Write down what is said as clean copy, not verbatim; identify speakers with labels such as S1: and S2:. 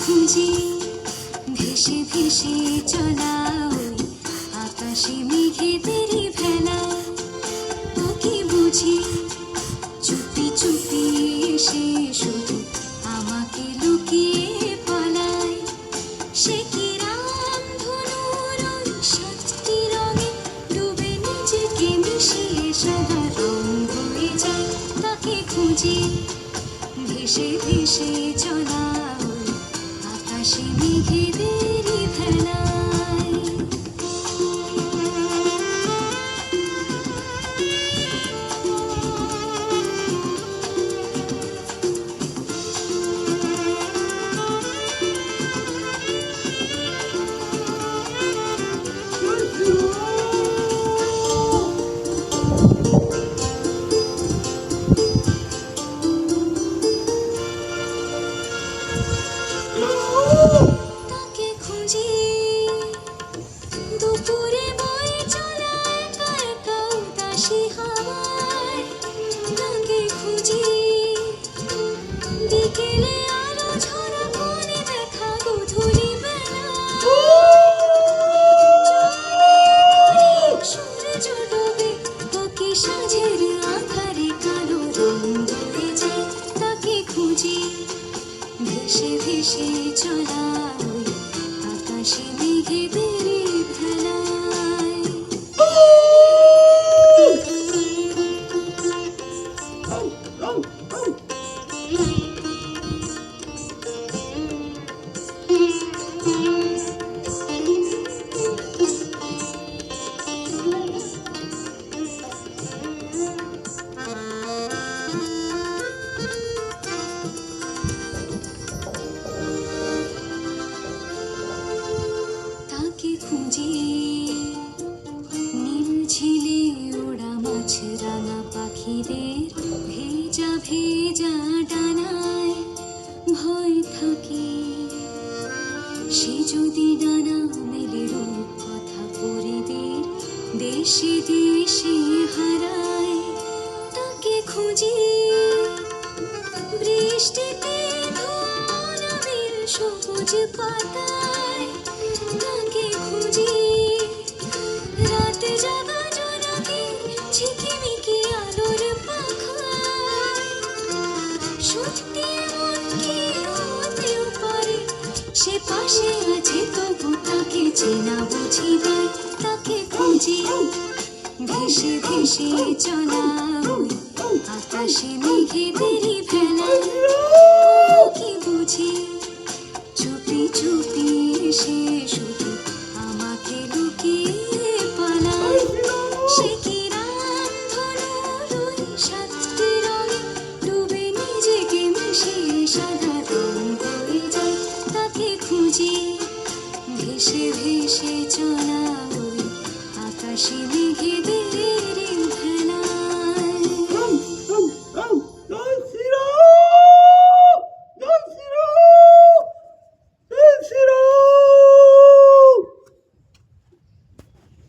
S1: খুঁজি ভেসে ভেসে চলা ওই আকাশে মেঘেদেরই ভেলা। ওকে বুঝি চুপি চুপি এসে শুধু আমাকে লুকিয়ে পলায়। সে কি রামধনুর ওই সাতটি রঙে ডুবে নিজেকে মিশিয়ে সাদা রং হয়ে যায়। তাকে খুঁজি ভেসে ভেসে চলা ওই আকাশে মেঘেদেরই ভেলায়। তাকে খুঁজি দুপুরে বয়ে চলা একা একা উদাসী হাওয়ায়। তাকে খুঁজি বিকেলে আলো ঝরা কোণে দেখা গোধূলি বেলায়। সূর্য ডোবে ওকে সাঁঝের আঁধারে কালো রং হয়ে যায়। তাকে খুঁজি ভেসে ভেসে চলা ওই আকাশে মেঘেদেরই ভেলায়। তাকে খুঁজি নীল ঝিলে ওড়া মাছ রাঙা পাখিদের ভেজা ভেজা ডানায়। ভয় থাকে সে যদি ডানা মেলে রূপ কথা পরিদের দেশে দেশে হারায়। তাকে খুঁজি বৃষ্টিতে ধোয়া নামের সবুজ পাতায়। তাকে খুঁজি রাতে জাগা জোনাকি ঝিকিমিকি আলোর পাখায়। সত্যি এমন কি হতেও পারে সে পাশে আছে তবু তাকে চেনা বুঝি দেয়। তাকে খুঁজি ভেসে ভেসে চলা ওই আকাশে মেঘেদেরই ভেলায়। কি বুঝি চুপি চুপি এসে শুধু আমাকে লুকিয়ে পালায়। সে কি রামধনুর ওই সাতটি রঙে ডুবে নিজেকে মিশিয়ে সাদা রং হয়ে যায়। তাকে খুঁজি ভেসে ভেসে চলা ওই আকাশে মেঘেদের